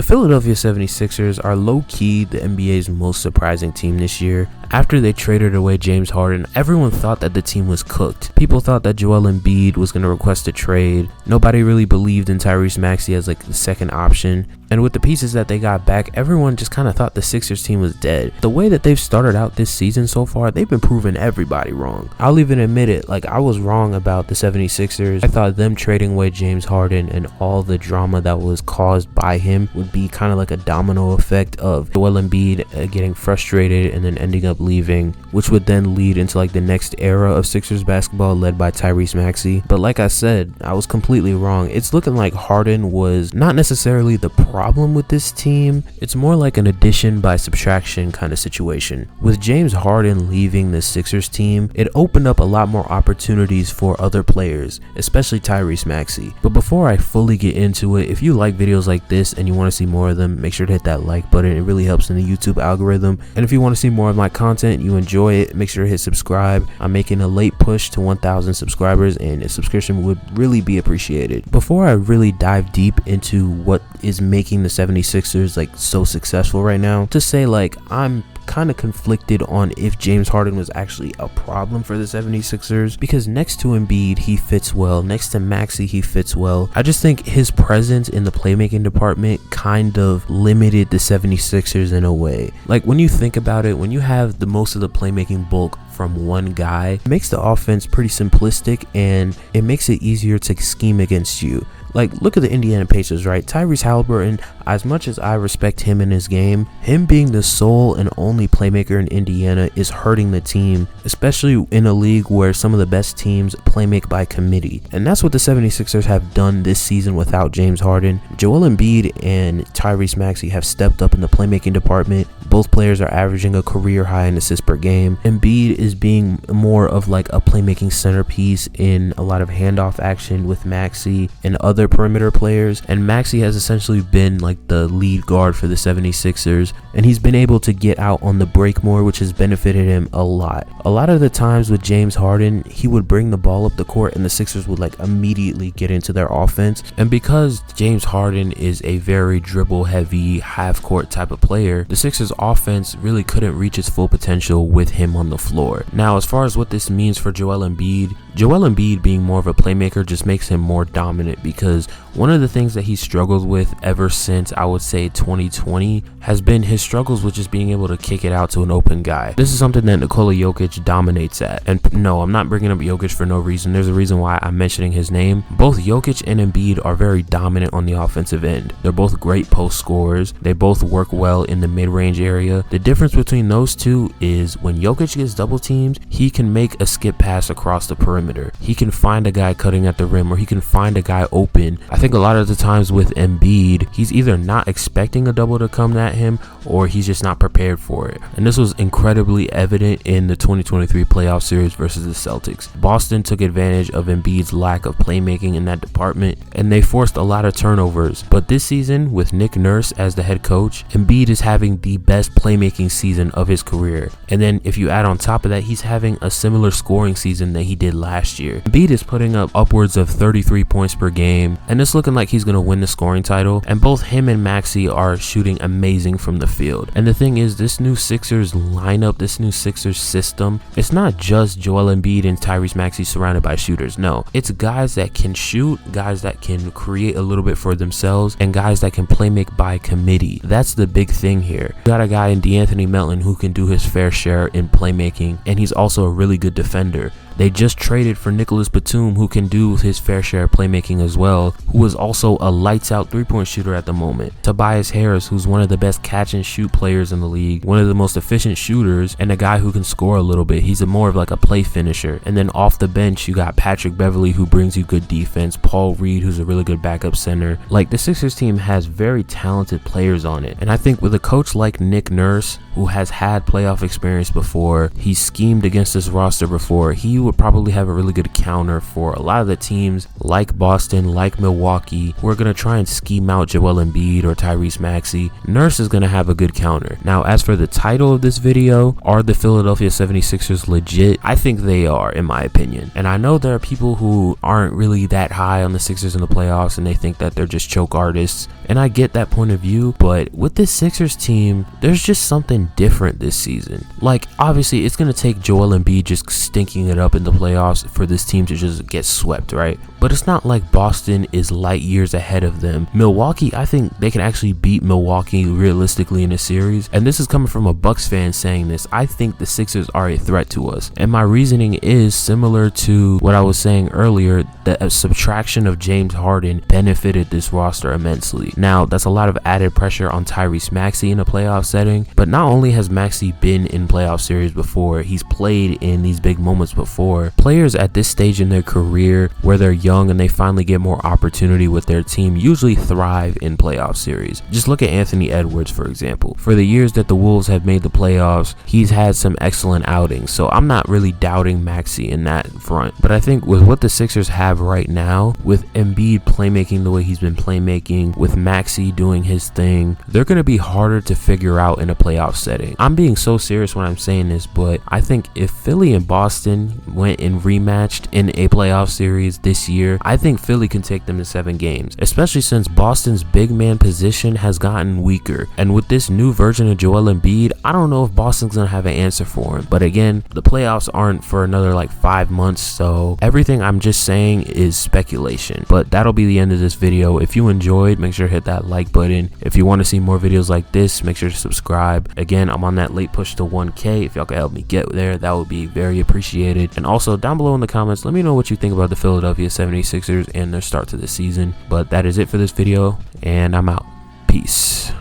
The Philadelphia 76ers are low-key the NBA's most surprising team this year. After they traded away James Harden, everyone thought that the team was cooked. People thought that Joel Embiid was going to request a trade. Nobody really believed in Tyrese Maxey as like the second option. And with the pieces that they got back, everyone just kind of thought the Sixers team was dead. The way that they've started out this season so far, they've been proving everybody wrong. I'll even admit it, like I was wrong about the 76ers. I thought them trading away James Harden and all the drama that was caused by him would be kind of like a domino effect of Joel Embiid getting frustrated and then ending up leaving, which would then lead into like the next era of Sixers basketball led by Tyrese Maxey. But like I said, I was completely wrong. It's looking like Harden was not necessarily the problem with this team. It's more like an addition by subtraction kind of situation. With James Harden leaving the Sixers team, it opened up a lot more opportunities for other players, especially Tyrese Maxey. But before I fully get into it, if you like videos like this and you want to see more of them, make sure to hit that like button. It really helps in the YouTube algorithm. And if you want to see more of my content, you enjoy it, make sure to hit subscribe. I'm making a late push to 1,000 subscribers and a subscription would really be appreciated. Before I really dive deep into what is making the 76ers like so successful right now, to say like I'm kind of conflicted on if James Harden was actually a problem for the 76ers, because next to Embiid he fits well, next to Maxey he fits well. I just think his presence in the playmaking department kind of limited the 76ers in a way. Like when you think about it, when you have the most of the playmaking bulk from one guy, it makes the offense pretty simplistic and it makes it easier to scheme against you. Like, look at the Indiana Pacers, right? Tyrese Halliburton, as much as I respect him in his game, him being the sole and only playmaker in Indiana is hurting the team, especially in a league where some of the best teams play make by committee. And that's what the 76ers have done this season without James Harden. Joel Embiid and Tyrese Maxey have stepped up in the playmaking department. Both players are averaging a career high in assists per game. Embiid is being more of like a playmaking centerpiece in a lot of handoff action with Maxey and other perimeter players, and Maxey has essentially been like the lead guard for the 76ers, and he's been able to get out on the break more, which has benefited him a lot. A lot of the times with James Harden, he would bring the ball up the court and the Sixers would like immediately get into their offense, and because James Harden is a very dribble heavy half court type of player, the Sixers offense really couldn't reach its full potential with him on the floor. Now, as far as what this means for Joel Embiid being more of a playmaker just makes him more dominant, because one of the things that he struggled with ever since I would say 2020 has been his struggles with just being able to kick it out to an open guy. This is something that Nikola Jokic dominates at. And no, I'm not bringing up Jokic for no reason. There's a reason why I'm mentioning his name. Both Jokic and Embiid are very dominant on the offensive end. They're both great post scorers. They both work well in the mid-range area. The difference between those two is when Jokic gets double teamed, he can make a skip pass across the perimeter. He can find a guy cutting at the rim, or he can find a guy open. I think a lot of the times with Embiid, he's either not expecting a double to come at him or he's just not prepared for it. And this was incredibly evident in the 2023 playoff series versus the Celtics. Boston took advantage of Embiid's lack of playmaking in that department, and they forced a lot of turnovers. But this season, with Nick Nurse as the head coach, Embiid is having the best playmaking season of his career. And then if you add on top of that, he's having a similar scoring season that he did last year. Embiid is putting up upwards of 33 points per game, and it's looking like he's going to win the scoring title. And both him and Maxey are shooting amazing from the field. And the thing is, this new Sixers lineup, this new Sixers system, it's not just Joel Embiid and Tyrese Maxey surrounded by shooters. No, it's guys that can shoot, guys that can create a little bit for themselves, and guys that can play make by committee. That's the big thing here. You got a guy in DeAnthony Melton who can do his fair share in playmaking, and he's also a really good defender. They just traded for Nicholas Batum, who can do his fair share of playmaking as well, who is also a lights-out three-point shooter at the moment. Tobias Harris, who's one of the best catch-and-shoot players in the league, one of the most efficient shooters, and a guy who can score a little bit. He's more of like a play finisher. And then off the bench, you got Patrick Beverley, who brings you good defense, Paul Reed, who's a really good backup center. Like, the Sixers team has very talented players on it. And I think with a coach like Nick Nurse, who has had playoff experience before, he's schemed against this roster before, he will would probably have a really good counter for a lot of the teams like Boston, like Milwaukee, who are going to try and scheme out Joel Embiid or Tyrese Maxey. Nurse is going to have a good counter. Now, as for the title of this video, are the Philadelphia 76ers legit? I think they are, in my opinion. And I know there are people who aren't really that high on the Sixers in the playoffs and they think that they're just choke artists. And I get that point of view, but with this Sixers team, there's just something different this season. Like, obviously, it's going to take Joel Embiid just stinking it up in the playoffs for this team to just get swept, right? But it's not like Boston is light years ahead of them. Milwaukee, I think they can actually beat Milwaukee realistically in a series. And this is coming from a Bucks fan saying this. I think the Sixers are a threat to us. And my reasoning is similar to what I was saying earlier, that a subtraction of James Harden benefited this roster immensely. Now, that's a lot of added pressure on Tyrese Maxey in a playoff setting, but not only has Maxey been in playoff series before, he's played in these big moments before. Players at this stage in their career, where they're young and they finally get more opportunity with their team, usually thrive in playoff series. Just look at Anthony Edwards, for example. For the years that the Wolves have made the playoffs, he's had some excellent outings, so I'm not really doubting Maxey in that front. But I think with what the Sixers have right now, with Embiid playmaking the way he's been playmaking, with Maxey doing his thing, they're going to be harder to figure out in a playoff setting. I'm being so serious when I'm saying this, but I think if Philly and Boston went and rematched in a playoff series this year, I think Philly can take them to 7 games, especially since Boston's big man position has gotten weaker. And with this new version of Joel Embiid, I don't know if Boston's going to have an answer for him. But again, the playoffs aren't for another like 5 months, so everything I'm just saying is speculation. But that'll be the end of this video. If you enjoyed, make sure to hit that like button. If you want to see more videos like this, make sure to subscribe. Again, I'm on that late push to 1K. If y'all could help me get there, that would be very appreciated. And also down below in the comments, let me know what you think about the Philadelphia 76ers and their start to the season. But that is it for this video, and I'm out. Peace.